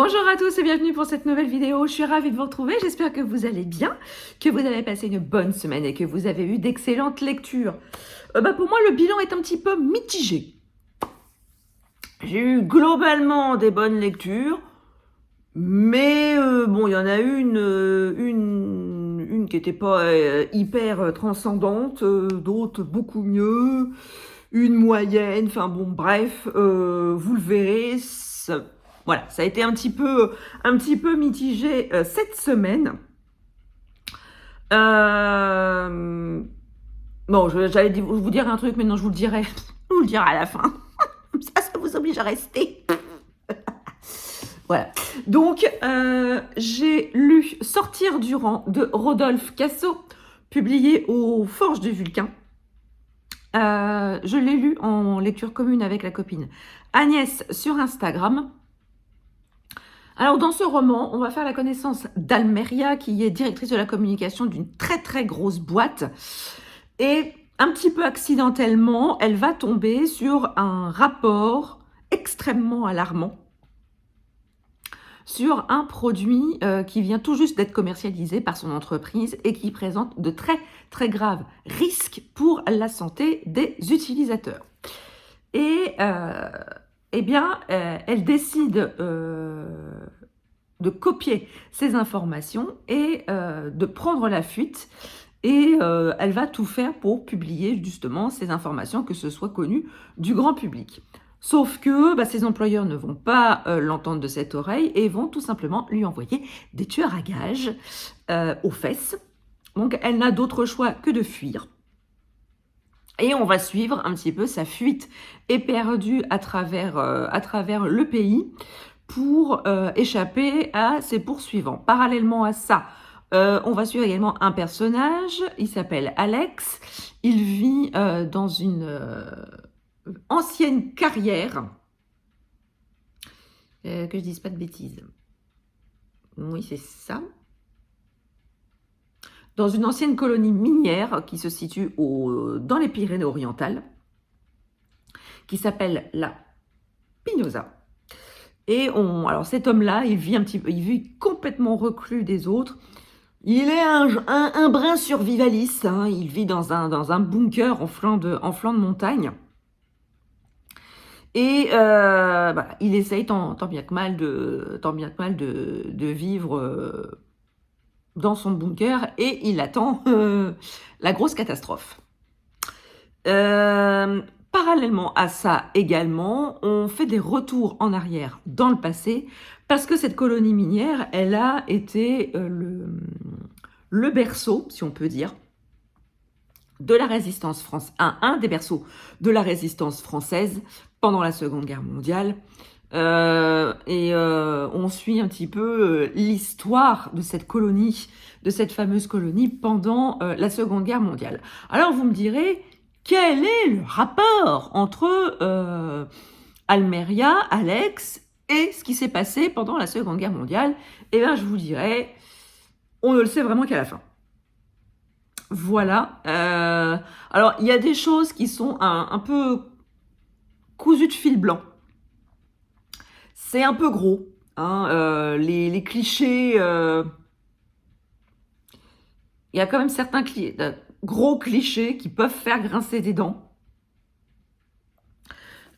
Bonjour à tous et bienvenue pour cette nouvelle vidéo. Je suis ravie de vous retrouver. J'espère que vous allez bien, que vous avez passé une bonne semaine et que vous avez eu d'excellentes lectures. Pour moi, le bilan est un petit peu mitigé. J'ai eu globalement des bonnes lectures, mais bon, il y en a une qui n'était pas hyper transcendante, d'autres beaucoup mieux, une moyenne, enfin bon, bref, vous le verrez. Voilà, ça a été un petit peu mitigé cette semaine. Bon, j'allais vous dire un truc, mais non, je vous le dirai à la fin. Ça vous oblige à rester. Voilà. Donc, j'ai lu Sortir du rang de Rodolphe Cassot, publié aux Forges du Vulcain. Je l'ai lu en lecture commune avec la copine Agnès sur Instagram. Alors, dans ce roman, on va faire la connaissance d'Almeria, qui est directrice de la communication d'une très très grosse boîte. Et un petit peu accidentellement, elle va tomber sur un rapport extrêmement alarmant sur un produit qui vient tout juste d'être commercialisé par son entreprise et qui présente de très très graves risques pour la santé des utilisateurs. Et elle décide de copier ces informations et de prendre la fuite. Et elle va tout faire pour publier justement ces informations, que ce soit connu du grand public. Sauf que ses employeurs ne vont pas l'entendre de cette oreille et vont tout simplement lui envoyer des tueurs à gages aux fesses. Donc elle n'a d'autre choix que de fuir. Et on va suivre un petit peu sa fuite éperdue à travers le pays pour échapper à ses poursuivants. Parallèlement à ça, on va suivre également un personnage, il s'appelle Alex. Il vit dans une ancienne carrière, que je dise pas de bêtises. Oui, c'est ça. Dans une ancienne colonie minière qui se situe dans les Pyrénées-Orientales, qui s'appelle la Pinosa. Et alors cet homme-là, il vit complètement reclus des autres. Il est un brin survivaliste, hein. Il vit dans un bunker en flanc de montagne. Et il essaye tant bien que mal de vivre dans son bunker, et il attend la grosse catastrophe. Parallèlement à ça également, on fait des retours en arrière dans le passé, parce que cette colonie minière, elle a été le berceau, si on peut dire, de la résistance française, un des berceaux de la résistance française pendant la Seconde Guerre mondiale. On suit un petit peu l'histoire de cette colonie, de cette fameuse colonie pendant la Seconde Guerre mondiale. Alors vous me direz, quel est le rapport entre Almeria, Alex et ce qui s'est passé pendant la Seconde Guerre mondiale? Eh bien, je vous dirais, on ne le sait vraiment qu'à la fin. Voilà. Alors, il y a des choses qui sont un peu cousues de fil blanc. C'est un peu gros, hein, les clichés. Il y a quand même certains gros clichés qui peuvent faire grincer des dents.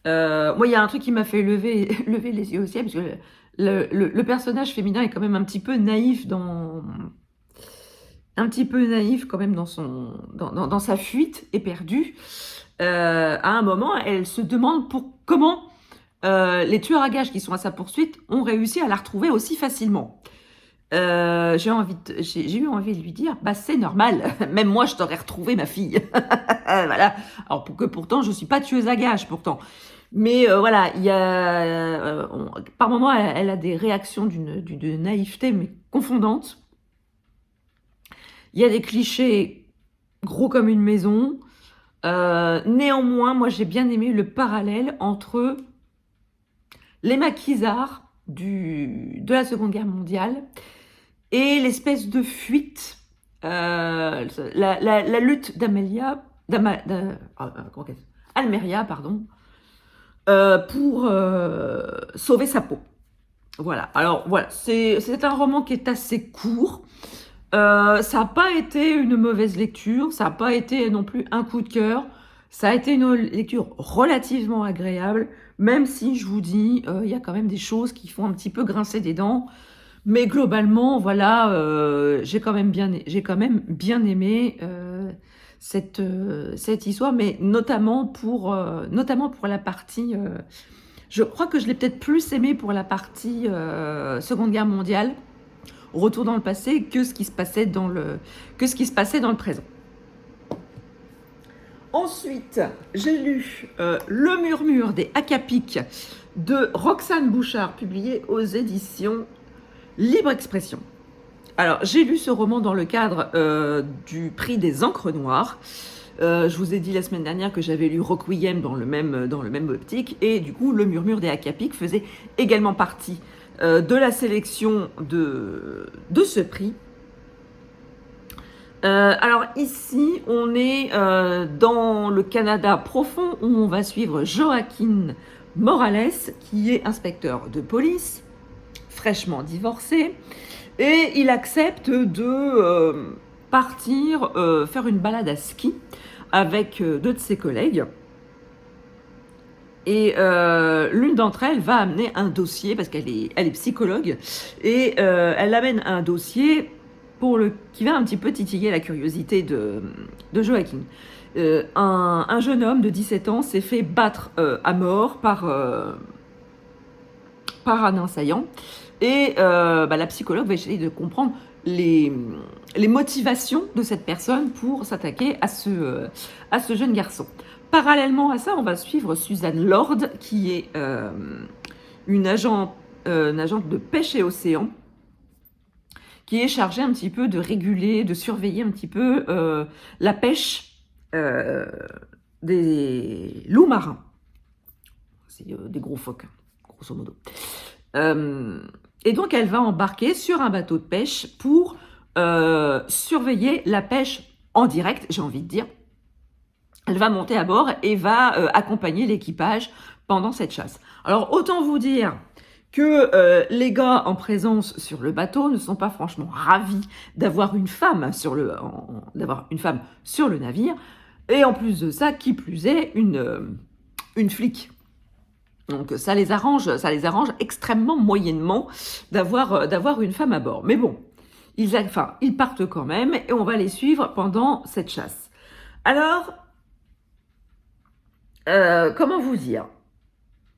Moi, il y a un truc qui m'a fait lever les yeux au ciel, parce que le personnage féminin est quand même un petit peu naïf quand même dans sa fuite éperdue. À un moment, elle se demande comment les tueurs à gages qui sont à sa poursuite ont réussi à la retrouver aussi facilement. J'ai eu envie de lui dire, c'est normal, même moi je t'aurais retrouvé, ma fille. Voilà. Alors pourtant je suis pas tueuse à gages pourtant, mais voilà, il y a par moments elle a des réactions d'une naïveté mais confondante. Il y a des clichés gros comme une maison. Néanmoins, moi j'ai bien aimé le parallèle entre les maquisards de la Seconde Guerre mondiale et l'espèce de fuite, la lutte Almeria, pour sauver sa peau. Voilà, alors voilà, c'est un roman qui est assez court. Ça n'a pas été une mauvaise lecture, ça n'a pas été non plus un coup de cœur. Ça a été une lecture relativement agréable, même si je vous dis, il y a quand même des choses qui font un petit peu grincer des dents. Mais globalement, voilà, j'ai quand même bien aimé cette histoire, mais notamment pour la partie. Je crois que je l'ai peut-être plus aimé pour la partie Seconde Guerre mondiale, retour dans le passé, que ce qui se passait dans le présent. Ensuite, j'ai lu Le murmure des Akapiques de Roxane Bouchard, publié aux éditions Libre Expression. Alors, j'ai lu ce roman dans le cadre du prix des Encres Noires. Je vous ai dit la semaine dernière que j'avais lu Requiem dans le même optique, et du coup, Le murmure des Akapiques faisait également partie de la sélection de ce prix. Alors ici, on est dans le Canada profond, où on va suivre Joaquin Morales, qui est inspecteur de police, fraîchement divorcé, et il accepte de partir faire une balade à ski avec deux de ses collègues. Et l'une d'entre elles va amener un dossier, parce qu'elle est psychologue, et elle amène un dossier qui va un petit peu titiller la curiosité de Joaquin. Un jeune homme de 17 ans s'est fait battre à mort par un assaillant. Et la psychologue va essayer de comprendre les motivations de cette personne pour s'attaquer à ce jeune garçon. Parallèlement à ça, on va suivre Suzanne Lord, qui est une agente de pêche et océan, qui est chargée un petit peu de réguler, de surveiller un petit peu la pêche des loups marins. C'est des gros phoques, grosso modo. Et donc, elle va embarquer sur un bateau de pêche pour surveiller la pêche en direct, j'ai envie de dire. Elle va monter à bord et va accompagner l'équipage pendant cette chasse. Alors, autant vous dire que les gars en présence sur le bateau ne sont pas franchement ravis d'avoir une femme sur le navire. Et en plus de ça, qui plus est, une flic. Donc ça les arrange extrêmement moyennement d'avoir une femme à bord. Mais bon, ils partent quand même et on va les suivre pendant cette chasse. Alors, comment vous dire?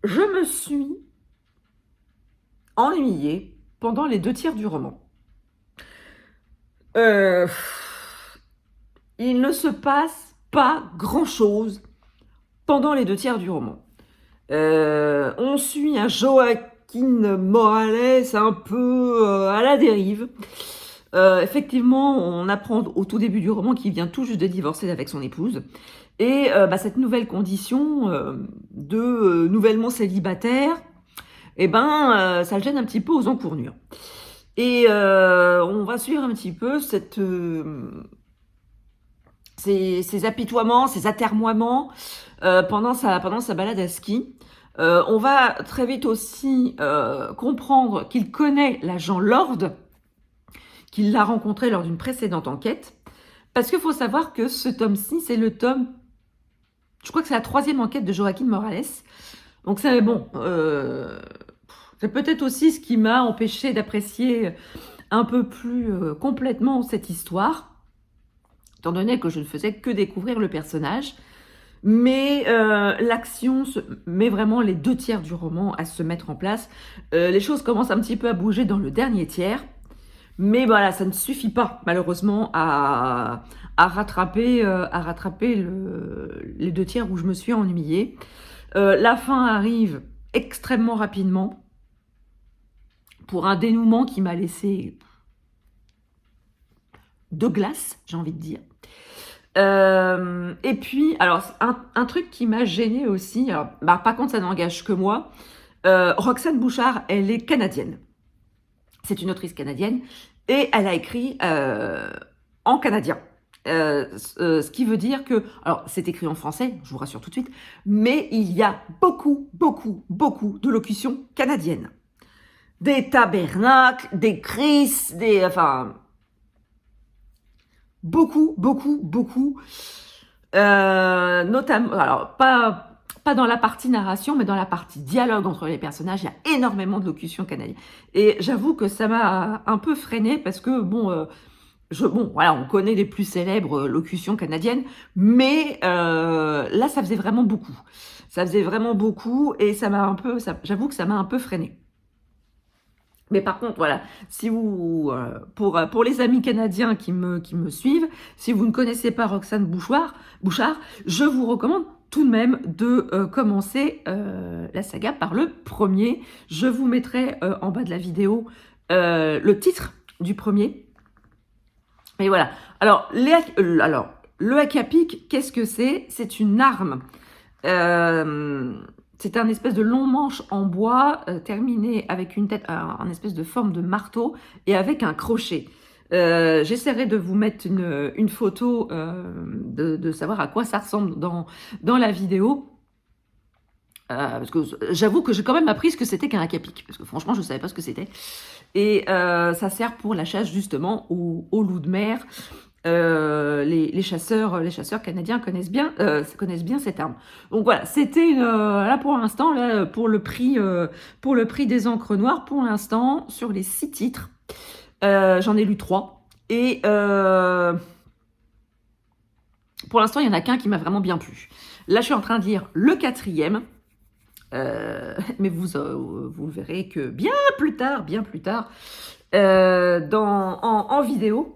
Je me suis ennuyée pendant les 2 tiers du roman. Il ne se passe pas grand-chose pendant les 2 tiers du roman. On suit un Joaquin Morales un peu à la dérive. Effectivement, on apprend au tout début du roman qu'il vient tout juste de divorcer avec son épouse. Et cette nouvelle condition de nouvellement célibataire, ça le gêne un petit peu aux encournures. Et on va suivre un petit peu ces apitoiements, ces atermoiements pendant sa balade à ski. On va très vite aussi comprendre qu'il connaît l'agent Lord, qu'il l'a rencontré lors d'une précédente enquête. Parce qu'il faut savoir que ce tome-ci, c'est le tome... Je crois que c'est la 3e enquête de Joaquin Morales. Donc c'est bon. C'est peut-être aussi ce qui m'a empêché d'apprécier un peu plus complètement cette histoire, étant donné que je ne faisais que découvrir le personnage. Mais l'action met vraiment les 2 tiers du roman à se mettre en place. Les choses commencent un petit peu à bouger dans le dernier tiers. Mais voilà, ça ne suffit pas, malheureusement, à rattraper les 2 tiers où je me suis ennuyée. La fin arrive extrêmement rapidement, pour un dénouement qui m'a laissé de glace, j'ai envie de dire. Et puis, alors, un truc qui m'a gênée aussi, alors, par contre, ça n'engage que moi. Roxane Bouchard, elle est canadienne. C'est une autrice canadienne et elle a écrit en canadien. Ce qui veut dire que, alors c'est écrit en français, je vous rassure tout de suite, mais il y a beaucoup de locutions canadiennes. des tabernacles, des Chris, enfin, beaucoup, beaucoup, beaucoup. Notamment, alors pas dans la partie narration, mais dans la partie dialogue entre les personnages, il y a énormément de locutions canadiennes. Et j'avoue que ça m'a un peu freiné parce que bon, voilà, on connaît les plus célèbres locutions canadiennes, mais là, ça faisait vraiment beaucoup. Ça faisait vraiment beaucoup et j'avoue que ça m'a un peu freiné. Mais par contre, voilà, si vous, pour les amis canadiens qui me suivent, si vous ne connaissez pas Roxane Bouchard, je vous recommande tout de même de commencer la saga par le premier. Je vous mettrai en bas de la vidéo le titre du premier. Et voilà. Alors, le haka-pique, qu'est-ce que c'est? C'est une arme. C'est un espèce de long manche en bois terminé avec une tête, un espèce de forme de marteau et avec un crochet. J'essaierai de vous mettre une photo de savoir à quoi ça ressemble dans la vidéo. Parce que j'avoue que j'ai quand même appris ce que c'était qu'un haka-pique. Parce que franchement, je ne savais pas ce que c'était. Et ça sert pour la chasse justement aux loups de mer. Les chasseurs canadiens connaissent bien cette arme. Donc voilà, c'était là pour l'instant, là pour le prix des encres noires, pour l'instant sur les 6 titres, j'en ai lu 3 et pour l'instant il y en a qu'un qui m'a vraiment bien plu. Là je suis en train de lire le 4e. Mais vous verrez que bien plus tard, en vidéo.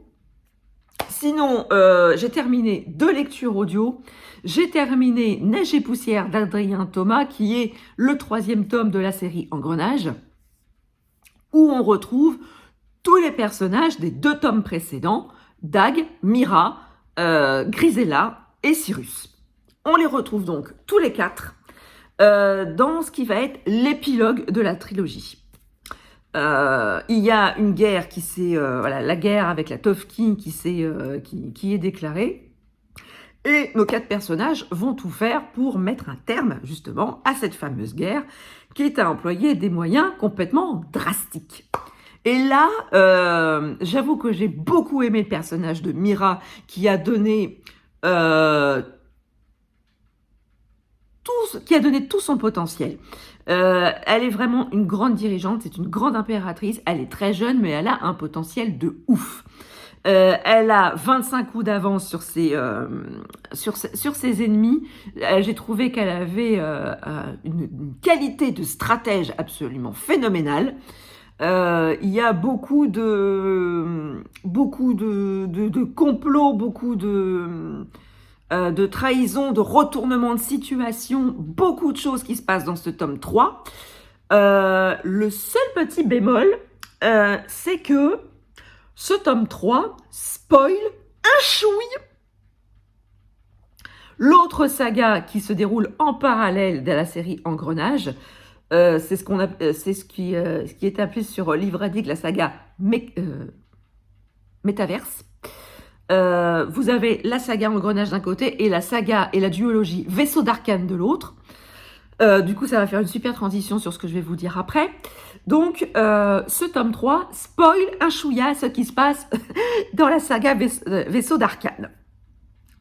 Sinon, j'ai terminé 2 lectures audio. J'ai terminé Neige et poussière d'Adrien Thomas, qui est le 3e tome de la série Engrenage, où on retrouve tous les personnages des 2 tomes précédents, Dag, Mira, Grisella et Cyrus. On les retrouve donc tous les 4 dans ce qui va être l'épilogue de la trilogie. Il y a une guerre qui s'est, la guerre avec la Tofkin qui est déclarée, et nos 4 personnages vont tout faire pour mettre un terme justement à cette fameuse guerre, qui est à employer des moyens complètement drastiques. Et là, j'avoue que j'ai beaucoup aimé le personnage de Mira, qui a donné tout son potentiel. Elle est vraiment une grande dirigeante, c'est une grande impératrice, elle est très jeune, mais elle a un potentiel de ouf. Elle a 25 coups d'avance sur ses ennemis. J'ai trouvé qu'elle avait une qualité de stratège absolument phénoménale. Il y a beaucoup de complots, beaucoup de trahison, de retournement de situation, beaucoup de choses qui se passent dans ce tome 3. Le seul petit bémol, c'est que ce tome 3 spoil un chouille l'autre saga qui se déroule en parallèle de la série Engrenage. C'est ce qui est appelé sur Livre Addict la saga Métaverse. Vous avez la saga Engrenage d'un côté et la saga et la duologie Vaisseau d'Arcane de l'autre. Du coup, ça va faire une super transition sur ce que je vais vous dire après. Donc, ce tome 3 spoil un chouïa ce qui se passe dans la saga Vaisseau d'Arcane.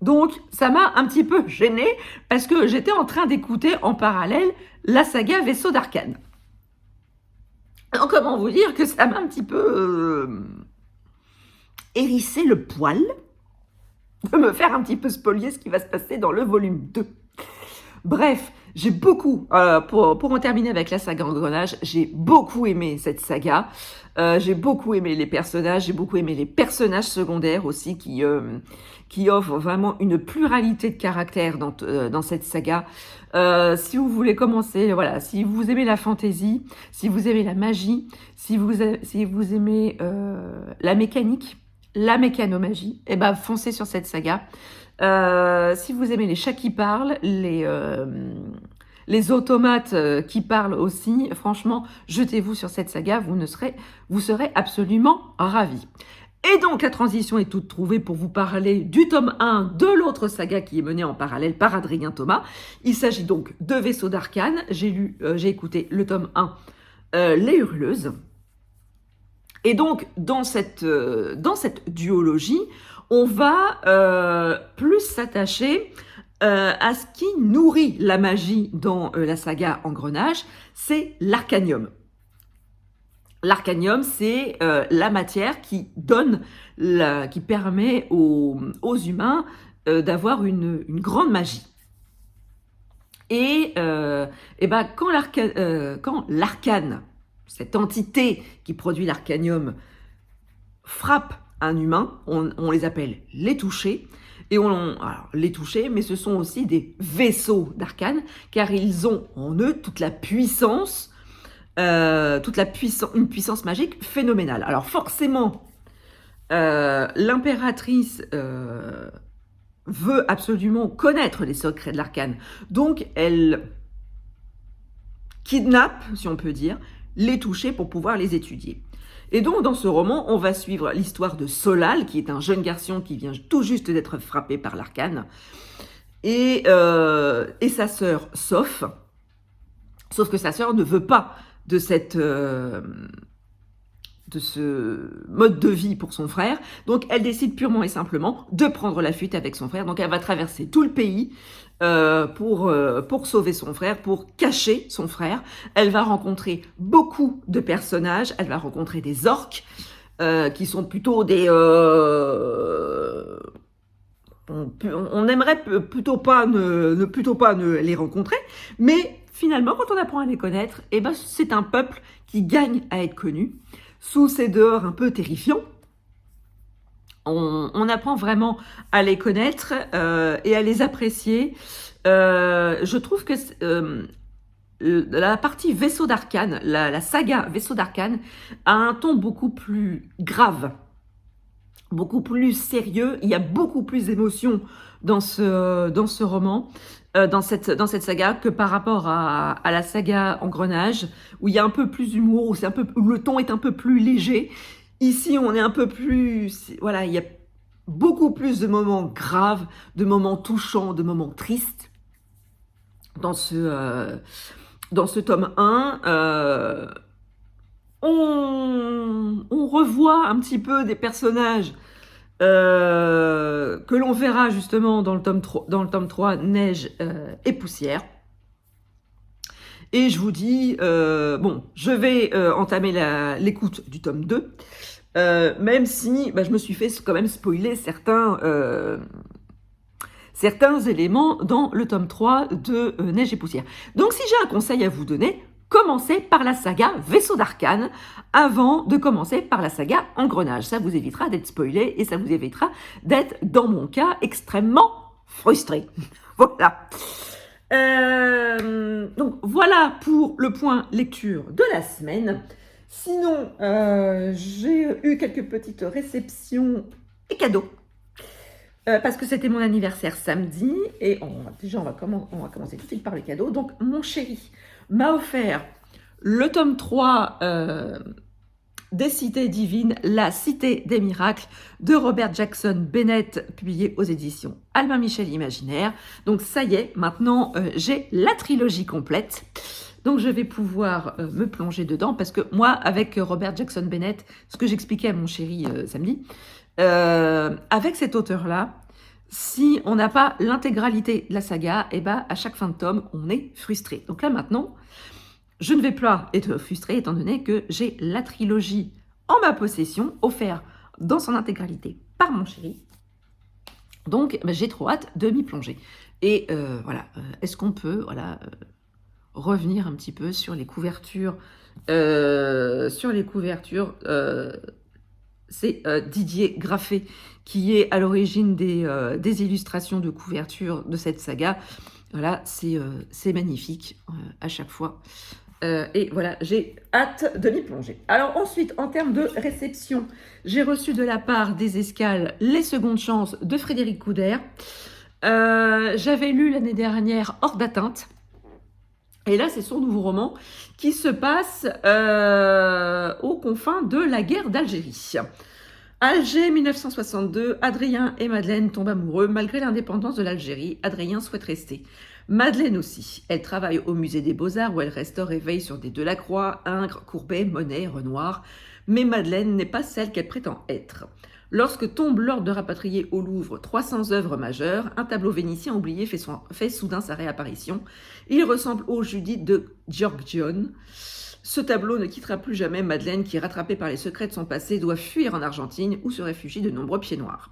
Donc, ça m'a un petit peu gênée parce que j'étais en train d'écouter en parallèle la saga Vaisseau d'Arcane. Donc, comment vous dire que ça m'a un petit peu hérissé le poil de me faire un petit peu spolier ce qui va se passer dans le volume 2. Bref, j'ai beaucoup, pour en terminer avec la saga Engrenage, j'ai beaucoup aimé cette saga. J'ai beaucoup aimé les personnages, j'ai beaucoup aimé les personnages secondaires aussi qui offrent vraiment une pluralité de caractères dans cette saga. Si vous voulez commencer, voilà, si vous aimez la fantasy, si vous aimez la magie, si vous aimez la mécanique, la mécanomagie, eh ben foncez sur cette saga. Si vous aimez les chats qui parlent, les automates qui parlent aussi, franchement, jetez-vous sur cette saga, vous serez absolument ravis. Et donc, la transition est toute trouvée pour vous parler du tome 1 de l'autre saga qui est menée en parallèle par Adrien Thomas. Il s'agit donc de Vaisseau d'Arcane. J'ai écouté le tome 1, Les Hurleuses. Et donc, dans cette duologie, on va plus s'attacher à ce qui nourrit la magie dans la saga Engrenage, c'est l'arcanium. L'arcanium, c'est la matière qui qui permet aux humains d'avoir une grande magie. Et ben, quand l'arcane, cette entité qui produit l'arcanium, frappe un humain, on les appelle les touchés. Et alors, les touchés, mais ce sont aussi des vaisseaux d'arcane, car ils ont en eux toute la puissance, une puissance magique phénoménale. Alors forcément, l'impératrice veut absolument connaître les secrets de l'arcane. Donc elle kidnappe, si on peut dire, les touchés pour pouvoir les étudier. Et donc, dans ce roman, on va suivre l'histoire de Solal, qui est un jeune garçon qui vient tout juste d'être frappé par l'arcane, et sa sœur Soph. Sauf que sa sœur ne veut pas de ce mode de vie pour son frère. Donc, elle décide purement et simplement de prendre la fuite avec son frère. Donc, elle va traverser tout le pays pour sauver son frère, pour cacher son frère. Elle va rencontrer beaucoup de personnages. Elle va rencontrer des orques qui sont plutôt des... on aimerait plutôt pas ne les rencontrer, mais finalement, quand on apprend à les connaître, eh ben, c'est un peuple qui gagne à être connu. Sous ces dehors un peu terrifiants, on apprend vraiment à les connaître et à les apprécier. Je trouve que la partie Vaisseau d'Arcane, la saga Vaisseau d'Arcane, a un ton beaucoup plus grave, beaucoup plus sérieux. Il y a beaucoup plus d'émotions dans ce roman, dans cette saga, que par rapport à la saga Engrenage, où il y a un peu plus d'humour, où le ton est un peu plus léger. Ici, on est un peu plus... Voilà, il y a beaucoup plus de moments graves, de moments touchants, de moments tristes dans ce tome 1. On revoit un petit peu des personnages que l'on verra justement dans le tome 3, Neige et Poussière. Et je vous dis, bon, je vais entamer l'écoute du tome 2, même si je me suis fait quand même spoiler certains éléments dans le tome 3 de Neige et Poussière. Donc si j'ai un conseil à vous donner, commencez par la saga Vaisseau d'Arcane avant de commencer par la saga Engrenage. Ça vous évitera d'être spoilé et ça vous évitera d'être, dans mon cas, extrêmement frustré. Voilà. Donc voilà pour le point lecture de la semaine. Sinon, j'ai eu quelques petites réceptions et cadeaux. Parce que c'était mon anniversaire samedi et on va commencer tout de suite par les cadeaux. Donc mon chéri m'a offert le tome 3 des Cités divines, la Cité des miracles de Robert Jackson Bennett, publié aux éditions Albin Michel Imaginaire. Donc ça y est, maintenant j'ai la trilogie complète. Donc je vais pouvoir me plonger dedans parce que moi, avec Robert Jackson Bennett, ce que j'expliquais à mon chéri samedi, avec cet auteur-là, si on n'a pas l'intégralité de la saga, et à chaque fin de tome, on est frustré. Donc là maintenant, je ne vais pas être frustrée étant donné que j'ai la trilogie en ma possession, offerte dans son intégralité par mon chéri. Donc j'ai trop hâte de m'y plonger. Et voilà, est-ce qu'on peut revenir un petit peu sur les couvertures c'est Didier Graffet qui est à l'origine des illustrations de couverture de cette saga. Voilà, c'est magnifique à chaque fois. Et voilà, j'ai hâte de m'y plonger. Alors ensuite, en termes de réception, j'ai reçu de la part des Escales Les Secondes Chances de Frédéric Couder. J'avais lu l'année dernière Hors d'atteinte. Et là, c'est son nouveau roman qui se passe aux confins de la guerre d'Algérie. Alger 1962, Adrien et Madeleine tombent amoureux. Malgré l'indépendance de l'Algérie, Adrien souhaite rester. Madeleine aussi. Elle travaille au musée des Beaux-Arts où elle restaure et veille sur des Delacroix, Ingres, Courbet, Monet, Renoir. Mais Madeleine n'est pas celle qu'elle prétend être. Lorsque tombe l'ordre de rapatrier au Louvre 300 œuvres majeures, un tableau vénitien oublié fait soudain sa réapparition. Il ressemble au Judith de Giorgione. Ce tableau ne quittera plus jamais Madeleine qui, rattrapée par les secrets de son passé, doit fuir en Argentine où se réfugient de nombreux pieds noirs.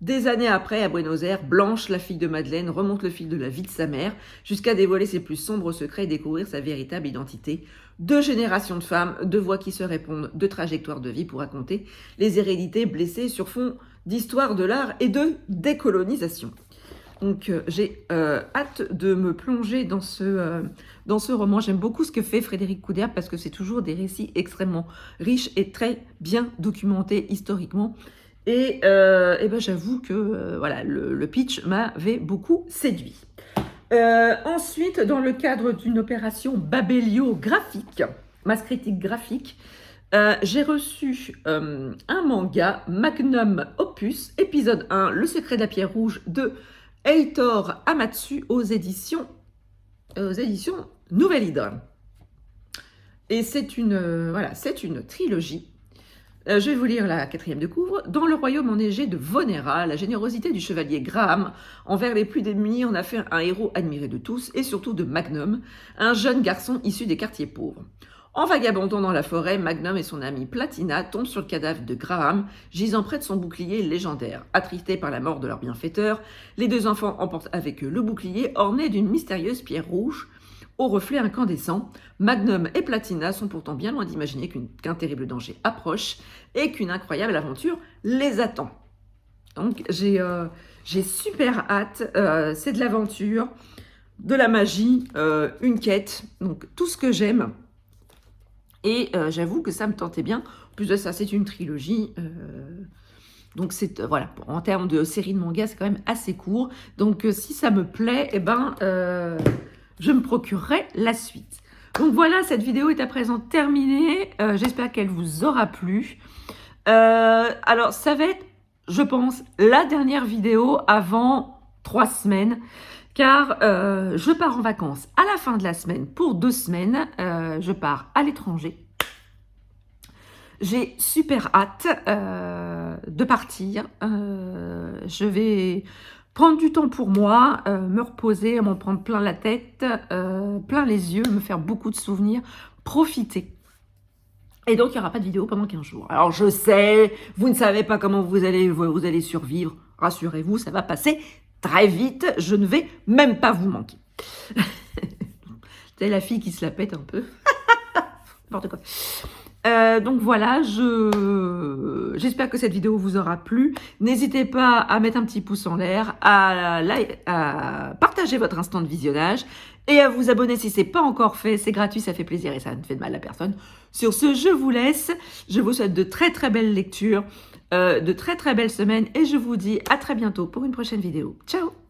Des années après, à Buenos Aires, Blanche, la fille de Madeleine, remonte le fil de la vie de sa mère jusqu'à dévoiler ses plus sombres secrets et découvrir sa véritable identité. 2 générations de femmes, 2 voix qui se répondent, 2 trajectoires de vie pour raconter les hérédités blessées sur fond d'histoire de l'art et de décolonisation. Donc j'ai hâte de me plonger dans ce roman. J'aime beaucoup ce que fait Frédéric Couderc parce que c'est toujours des récits extrêmement riches et très bien documentés historiquement. Et ben, j'avoue que voilà, le pitch m'avait beaucoup séduit. Ensuite, dans le cadre d'une opération babéliographique, masse critique graphique, j'ai reçu un manga, Magnum Opus, épisode 1, Le secret de la pierre rouge de Heitor Amatsu aux éditions Nouvelle Hydre. Et c'est une trilogie. Je vais vous lire la 4e de couvre. Dans le royaume enneigé de Vonera, la générosité du chevalier Graham envers les plus démunis en a fait un héros admiré de tous et surtout de Magnum, un jeune garçon issu des quartiers pauvres. En vagabondant dans la forêt, Magnum et son amie Platina tombent sur le cadavre de Graham, gisant près de son bouclier légendaire. Attristés par la mort de leur bienfaiteur, les 2 enfants emportent avec eux le bouclier orné d'une mystérieuse pierre rouge au reflet incandescent. Magnum et Platina sont pourtant bien loin d'imaginer qu'un terrible danger approche et qu'une incroyable aventure les attend. Donc j'ai super hâte, c'est de l'aventure, de la magie, une quête, donc tout ce que j'aime. Et j'avoue que ça me tentait bien. En plus de ça, c'est une trilogie. Donc c'est voilà, en termes de série de manga, c'est quand même assez court. Donc si ça me plaît, eh ben je me procurerai la suite. Donc voilà, cette vidéo est à présent terminée. J'espère qu'elle vous aura plu. Alors ça va être, je pense, la dernière vidéo avant 3 semaines. Car je pars en vacances à la fin de la semaine pour 2 semaines. Je pars à l'étranger. J'ai super hâte de partir. Je vais prendre du temps pour moi, me reposer, m'en prendre plein la tête, plein les yeux, me faire beaucoup de souvenirs, profiter. Et donc, il n'y aura pas de vidéo pendant 15 jours. Alors, je sais, vous ne savez pas comment vous allez survivre. Rassurez-vous, ça va passer très vite. Je ne vais même pas vous manquer. C'est la fille qui se la pète un peu. N'importe quoi. Donc voilà, j'espère que cette vidéo vous aura plu. N'hésitez pas à mettre un petit pouce en l'air, à partager votre instant de visionnage et à vous abonner si ce n'est pas encore fait. C'est gratuit, ça fait plaisir et ça ne fait de mal à personne. Sur ce, je vous laisse. Je vous souhaite de très très belles lectures, de très très belles semaines et je vous dis à très bientôt pour une prochaine vidéo. Ciao!